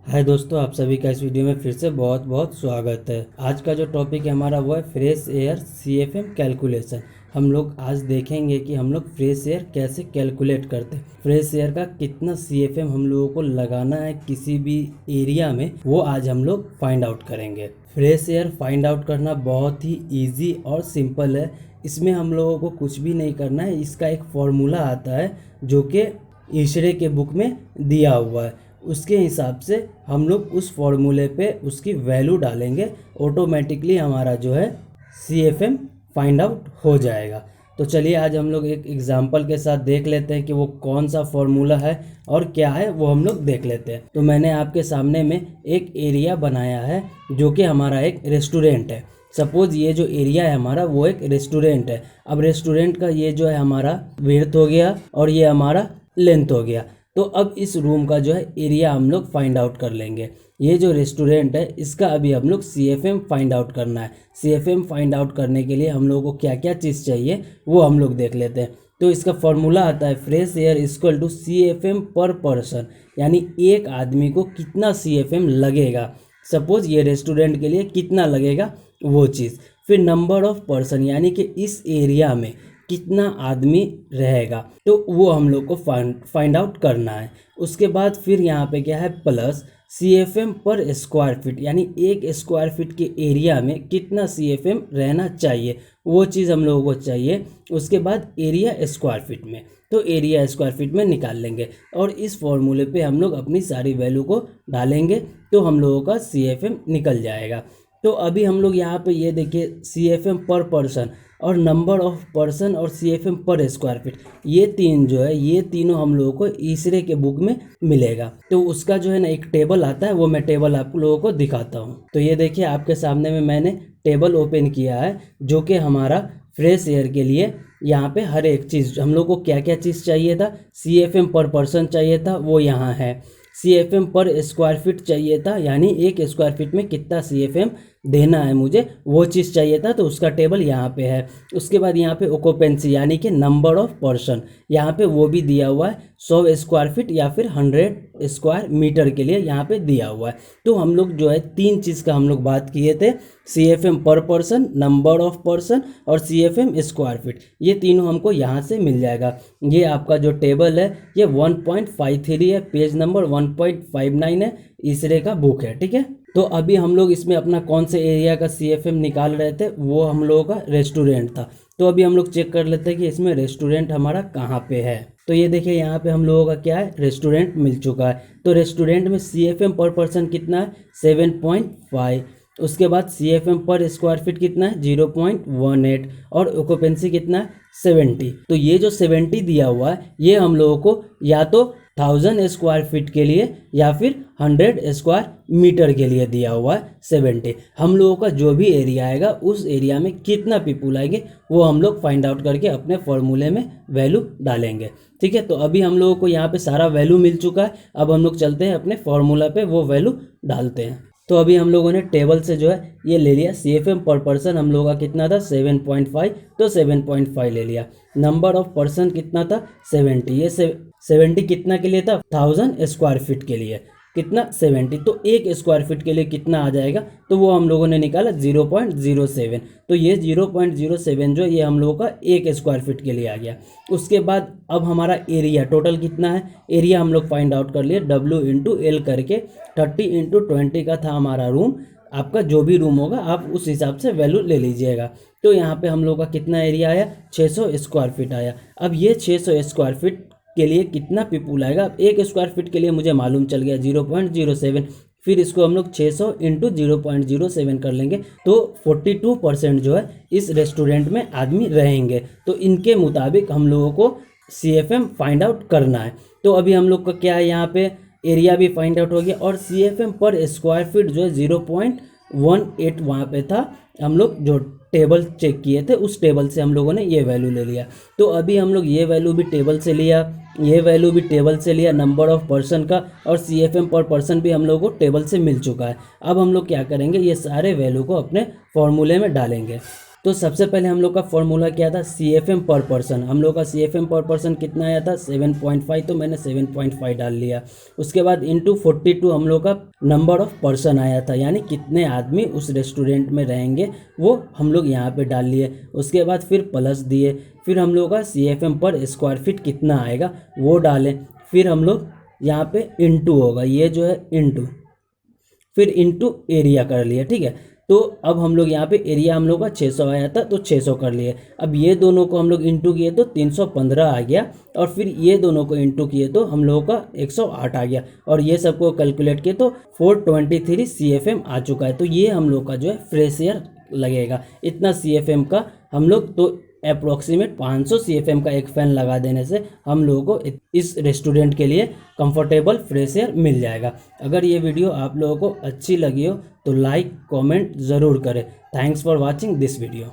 हाय दोस्तों, आप सभी का इस वीडियो में फिर से बहुत बहुत स्वागत है। आज का जो टॉपिक है हमारा वो है फ्रेश एयर सीएफएम कैलकुलेशन। हम लोग आज देखेंगे कि हम लोग फ्रेश एयर कैसे कैलकुलेट करते हैं, फ्रेश एयर का कितना सीएफएम हम लोगों को लगाना है किसी भी एरिया में, वो आज हम लोग फाइंड आउट करेंगे। फ्रेश एयर फाइंड आउट करना बहुत ही ईजी और सिंपल है। इसमें हम लोगों को कुछ भी नहीं करना है। इसका एक फॉर्मूला आता है जो कि ईसरे के बुक में दिया हुआ है। उसके हिसाब से हम लोग उस फॉर्मूले पे उसकी वैल्यू डालेंगे, ऑटोमेटिकली हमारा जो है सीएफएम फाइंड आउट हो जाएगा। तो चलिए आज हम लोग एक एग्जांपल के साथ देख लेते हैं कि वो कौन सा फॉर्मूला है और क्या है, वो हम लोग देख लेते हैं। तो मैंने आपके सामने में एक एरिया बनाया है जो कि हमारा एक रेस्टोरेंट है। सपोज ये जो एरिया है हमारा वो एक रेस्टोरेंट है। अब रेस्टोरेंट का ये जो है हमारा विड्थ हो गया और ये हमारा लेंथ हो गया। तो अब इस रूम का जो है एरिया हम लोग फाइंड आउट कर लेंगे। ये जो रेस्टोरेंट है इसका अभी हम लोग सीएफएम फाइंड आउट करना है। सीएफएम फाइंड आउट करने के लिए हम लोगों को क्या क्या चीज़ चाहिए वो हम लोग देख लेते हैं। तो इसका फॉर्मूला आता है fresh air equal to CFM per person, यानी एक आदमी को कितना सीएफएम लगेगा। सपोज ये रेस्टोरेंट के लिए कितना लगेगा वो चीज़, फिर नंबर ऑफ पर्सन यानी कि इस एरिया में कितना आदमी रहेगा, तो वो हम लोग को फाइंड आउट करना है। उसके बाद फिर यहाँ पे क्या है प्लस सीएफएम पर स्क्वायर फीट, यानी एक स्क्वायर फीट के एरिया में कितना सीएफएम रहना चाहिए, वो चीज़ हम लोगों को चाहिए। उसके बाद एरिया स्क्वायर फीट में, तो एरिया स्क्वायर फीट में निकाल लेंगे और इस फॉर्मूले पे हम लोग अपनी सारी वैल्यू को डालेंगे तो हम लोगों का सीएफएम निकल जाएगा। तो अभी हम लोग यहाँ पे ये देखिए सीएफएम पर पर्सन और नंबर ऑफ पर्सन और सीएफएम पर स्क्वायर फीट, ये तीन जो है ये तीनों हम लोगों को ईसरे के बुक में मिलेगा। तो उसका जो है ना एक टेबल आता है, वो मैं टेबल आप लोगों को दिखाता हूँ। तो ये देखिए आपके सामने में मैंने टेबल ओपन किया है जो कि हमारा फ्रेश एयर के लिए यहाँ पे हर एक चीज़ हम लोग को क्या क्या चीज़ चाहिए था। सीएफएम पर पर्सन चाहिए था, वो यहाँ है। सीएफएम पर स्क्वायर फीट चाहिए था, यानी एक स्क्वायर फीट में कितना सीएफएम देना है मुझे, वो चीज़ चाहिए था, तो उसका टेबल यहाँ पे है। उसके बाद यहाँ पे ऑक्यूपेंसी यानी कि नंबर ऑफ पर्सन, यहाँ पे वो भी दिया हुआ है 100 स्क्वायर फीट या फिर 100 स्क्वायर मीटर के लिए यहाँ पे दिया हुआ है। तो हम लोग जो है तीन चीज़ का हम लोग बात किए थे, CFM per person, number of person और सीएफएम स्क्वायर फीट, ये तीनों हमको यहाँ से मिल जाएगा। ये आपका जो टेबल है ये 1.53 है, पेज नंबर 1.59 है, ईसरे का बुक है, ठीक है। तो अभी हम लोग इसमें अपना कौन से एरिया का सीएफएम निकाल रहे थे, वो हम लोगों का रेस्टोरेंट था। तो अभी हम लोग चेक कर लेते हैं कि इसमें रेस्टोरेंट हमारा कहाँ पे है। तो ये देखिए यहाँ पे हम लोगों का क्या है, रेस्टोरेंट मिल चुका है। तो रेस्टोरेंट में सीएफएम पर पर्सन कितना है 7.5। उसके बाद सीएफएम पर स्क्वायर फीट कितना है 0.18 और ऑक्यूपेंसी कितना है 70। तो ये जो 70 दिया हुआ है ये हम लोगों को या तो 1000 स्क्वायर फीट के लिए या फिर 100 स्क्वायर मीटर के लिए दिया हुआ है 70। हम लोगों का जो भी एरिया आएगा उस एरिया में कितना पीपुल आएंगे वो हम लोग फाइंड आउट करके अपने फॉर्मूले में वैल्यू डालेंगे, ठीक है। तो अभी हम लोगों को यहाँ पे सारा वैल्यू मिल चुका है। अब हम लोग चलते हैं अपने फॉर्मूला पे, वो वैल्यू डालते हैं। तो अभी हम लोगों ने टेबल से जो है ये ले लिया, सीएफएम पर पर्सन हम लोगों का कितना था 7.5, तो 7.5 ले लिया। नंबर ऑफ पर्सन कितना था 70, ये 70 कितना के लिए था 1000 स्क्वायर फीट के लिए, कितना 70। तो एक स्क्वायर फीट के लिए कितना आ जाएगा, तो वो हम लोगों ने निकाला 0.07। तो ये 0.07 जो ये हम लोगों का एक स्क्वायर फीट के लिए आ गया। उसके बाद अब हमारा एरिया टोटल कितना है, एरिया हम लोग फाइंड आउट कर लिए W/L करके। 30/20 का था हमारा रूम। आपका जो भी रूम होगा आप उस हिसाब से वैल्यू ले लीजिएगा। तो यहाँ पे हम लोग का कितना एरिया आया 600 स्क्वायर फीट आया। अब ये 600 स्क्वायर फीट के लिए कितना पीपुल आएगा, अब एक स्क्वायर फीट के लिए मुझे मालूम चल गया 0.07, फिर इसको हम लोग 600 × 0.07 कर लेंगे तो 42% जो है इस रेस्टोरेंट में आदमी रहेंगे। तो इनके मुताबिक हम लोगों को सीएफएम फाइंड आउट करना है। तो अभी हम लोग का क्या है, यहाँ पे एरिया भी फाइंड आउट हो गया और सीएफएम पर स्क्वायर फीट जो है 0.18 वहाँ पे था। हम लोग जो टेबल चेक किए थे उस टेबल से हम लोगों ने ये वैल्यू ले लिया। तो अभी हम लोग ये वैल्यू भी टेबल से लिया, ये वैल्यू भी टेबल से लिया, नंबर ऑफ पर्सन का और सीएफएम पर पर्सन भी हम लोगों को टेबल से मिल चुका है। अब हम लोग क्या करेंगे, ये सारे वैल्यू को अपने फॉर्मूले में डालेंगे। तो सबसे पहले हम लोग का फॉर्मूला क्या था, CFM पर पर्सन। हम लोग का CFM पर पर्सन कितना आया था 7.5, तो मैंने 7.5 डाल लिया। उसके बाद इंटू 42 हम लोग का नंबर ऑफ पर्सन आया था, यानी कितने आदमी उस रेस्टोरेंट में रहेंगे वो हम लोग यहाँ पे डाल लिए। उसके बाद फिर प्लस दिए, फिर हम लोग का CFM पर स्क्वायर फीट कितना आएगा वो डालें, फिर हम लोग यहाँ पे इंटू होगा, ये जो है इंटू, फिर इंटू एरिया कर लिया। ठीक है, तो अब हम लोग यहाँ पे एरिया हम लोग का 600 आया था तो 600 कर लिए। अब ये दोनों को हम लोग इंटू किए तो 315 आ गया, और फिर ये दोनों को इंटू किए तो हम लोगों का 108 आ गया, और ये सबको कैलकुलेट किए तो 423 CFM आ चुका है। तो ये हम लोग का जो है फ्रेश एयर लगेगा। इतना CFM का हम लोग, तो अप्रोक्सीमेट 500 CFM का एक फ़ैन लगा देने से हम लोगों को इस रेस्टोरेंट के लिए कंफर्टेबल फ्रेश एयर मिल जाएगा। अगर ये वीडियो आप लोगों को अच्छी लगी हो तो लाइक कमेंट ज़रूर करें। Thanks for watching this video.